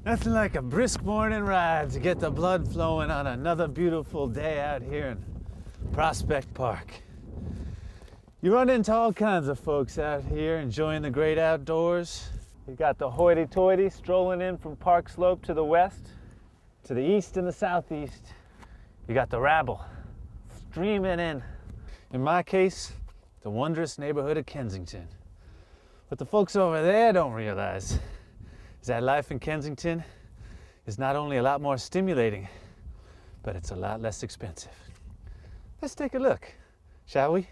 Nothing like a brisk morning ride to get the blood flowing on another beautiful day out here in Prospect Park. You run into all kinds of folks out here enjoying the great outdoors. You got the hoity-toity strolling in from Park Slope to the west, to the east and the southeast. You got the rabble streaming in. In my case, the wondrous neighborhood of Kensington. What the folks over there don't realize is that life in Kensington is not only a lot more stimulating, but it's a lot less expensive. Let's take a look, shall we?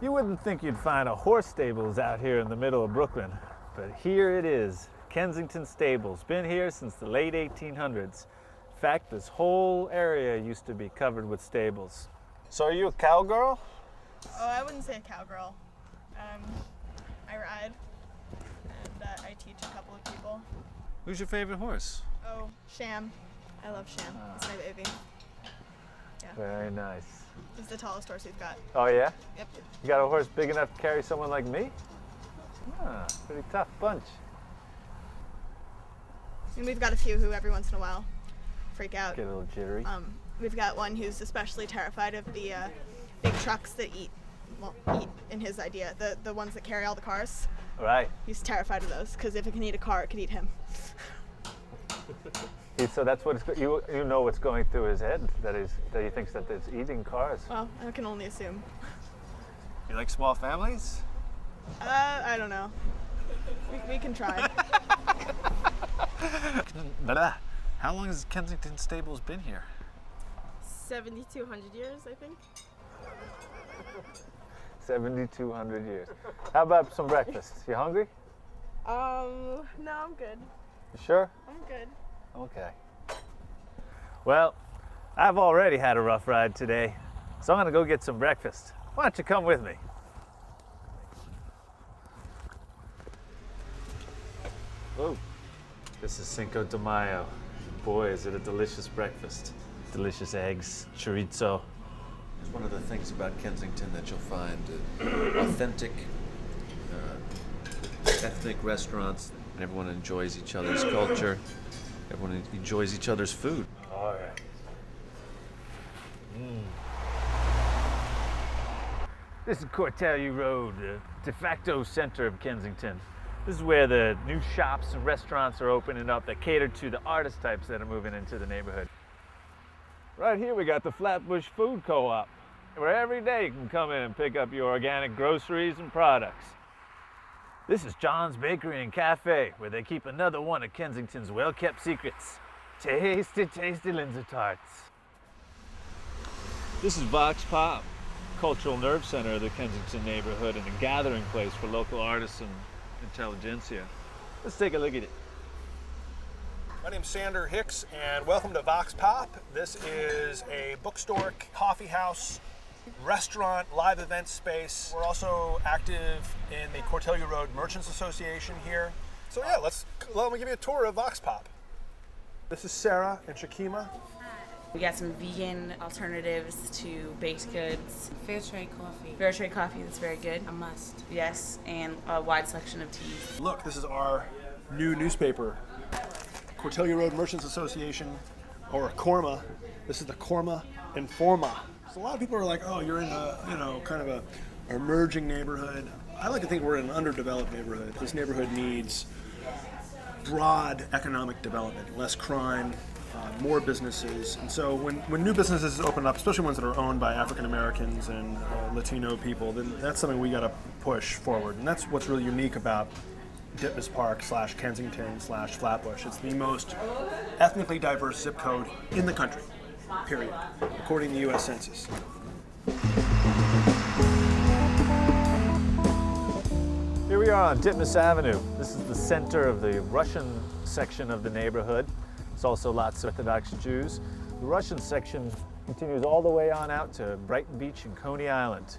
You wouldn't think you'd find a horse stables out here in the middle of Brooklyn, but here it is, Kensington Stables. Been here since the late 1800s. In fact, this whole area used to be covered with stables. So are you a cowgirl? Oh, I wouldn't say a cowgirl. I ride, and I teach a couple of people. Who's your favorite horse? Oh, Sham. I love Sham. It's my baby. Yeah. Very nice. He's the tallest horse we've got. Oh yeah? Yep. You got a horse big enough to carry someone like me? Ah, pretty tough bunch. And we've got a few who every once in a while freak out. Get a little jittery. We've got one who's especially terrified of the big trucks that eat in his idea, the ones that carry all the cars. Right. He's terrified of those because if it can eat a car, it could eat him. So that's what you know what's going through his head, that he thinks that it's eating cars. Well, I can only assume. You like small families? I don't know. We can try. How long has Kensington Stables been here? 7,200 years, I think. 7,200 years. How about some breakfast? You hungry? No, I'm good. You sure? I'm good. Okay. Well, I've already had a rough ride today, so I'm gonna go get some breakfast. Why don't you come with me? Oh, this is Cinco de Mayo. Boy, is it a delicious breakfast. Delicious eggs, chorizo. It's one of the things about Kensington that you'll find authentic, ethnic restaurants. And everyone enjoys each other's culture. Everyone enjoys each other's food. All right. This is Cortelyou Road, the de facto center of Kensington. This is where the new shops and restaurants are opening up that cater to the artist types that are moving into the neighborhood. Right here we got the Flatbush Food Co-op, where every day you can come in and pick up your organic groceries and products. This is John's Bakery and Cafe, where they keep another one of Kensington's well-kept secrets. Tasty, tasty Lindsay tarts. This is Vox Pop, cultural nerve center of the Kensington neighborhood and a gathering place for local artists and intelligentsia. Let's take a look at it. My name's Sander Hicks, and welcome to Vox Pop. This is a bookstore, coffee house, restaurant, live event space. We're also active in the Cortelyou Road Merchants Association here. So yeah, let me give you a tour of Vox Pop. This is Sarah and Shakima. We got some vegan alternatives to baked goods. Fair trade coffee. Fair trade coffee, that's very good. A must. Yes, and a wide selection of teas. Look, this is our new newspaper, Cortelyou Road Merchants Association, or Korma. This is the Korma Informa. So a lot of people are like, oh, you're in a, kind of a emerging neighborhood. I like to think we're in an underdeveloped neighborhood. This neighborhood needs broad economic development, less crime, more businesses. And so when new businesses open up, especially ones that are owned by African Americans and Latino people, then that's something we got to push forward. And that's what's really unique about Ditmas Park / Kensington / Flatbush. It's the most ethnically diverse zip code in the country, period, according to the U.S. Census. Here we are on Ditmas Avenue. This is the center of the Russian section of the neighborhood. There's also lots of Orthodox Jews. The Russian section continues all the way on out to Brighton Beach and Coney Island.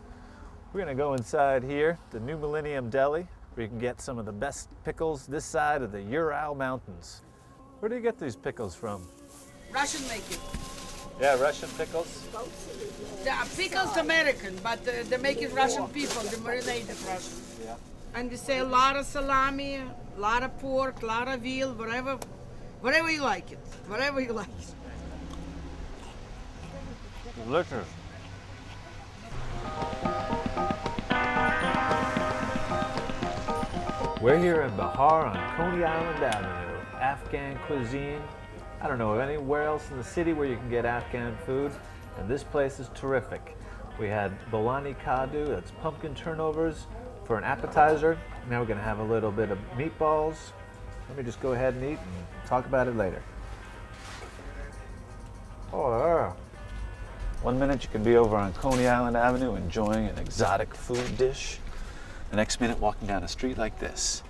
We're gonna go inside here, the New Millennium Deli, where you can get some of the best pickles this side of the Ural Mountains. Where do you get these pickles from? Russian make it. Yeah, Russian pickles. The pickles American, but they make it Russian people. They marinate it Russian. Yeah. And they say a lot of salami, a lot of pork, a lot of veal, whatever you like it, whatever you like it. Delicious. We're here in Bahar on Coney Island Avenue. Afghan cuisine. I don't know of anywhere else in the city where you can get Afghan food, and this place is terrific. We had bolani kadu, that's pumpkin turnovers, for an appetizer. Now we're gonna have a little bit of meatballs. Let me just go ahead and eat and talk about it later. Oh, yeah. 1 minute you can be over on Coney Island Avenue enjoying an exotic food dish. The next minute walking down a street like this.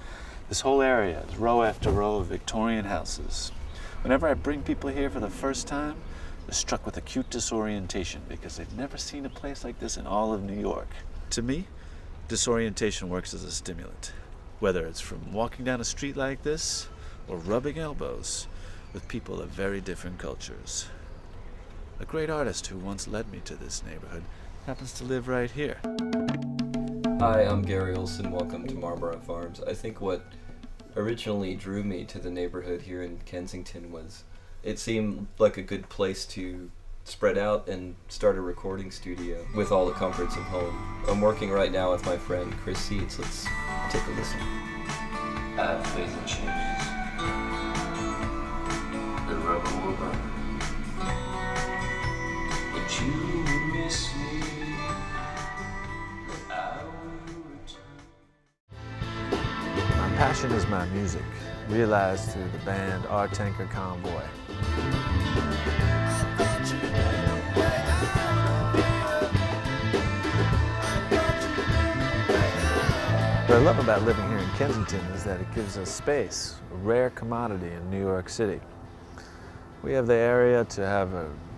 This whole area is row after row of Victorian houses. Whenever I bring people here for the first time, they're struck with acute disorientation because they've never seen a place like this in all of New York. To me, disorientation works as a stimulant, whether it's from walking down a street like this or rubbing elbows with people of very different cultures. A great artist who once led me to this neighborhood happens to live right here. Hi, I'm Gary Olson. Welcome to Marlborough Farms. I think what originally drew me to the neighborhood here in Kensington was it seemed like a good place to spread out and start a recording studio with all the comforts of home. I'm working right now with my friend Chris Seitz. Let's take a listen. I have faith in changes. The rubber will burn. But you will miss me. But I will return. My passion is my music, realized through the band Artanker Convoy. What I love about living here in Kensington is that it gives us space, a rare commodity in New York City. We have the area to have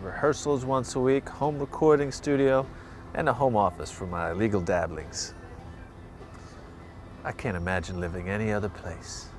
rehearsals once a week, home recording studio, and a home office for my legal dabblings. I can't imagine living any other place.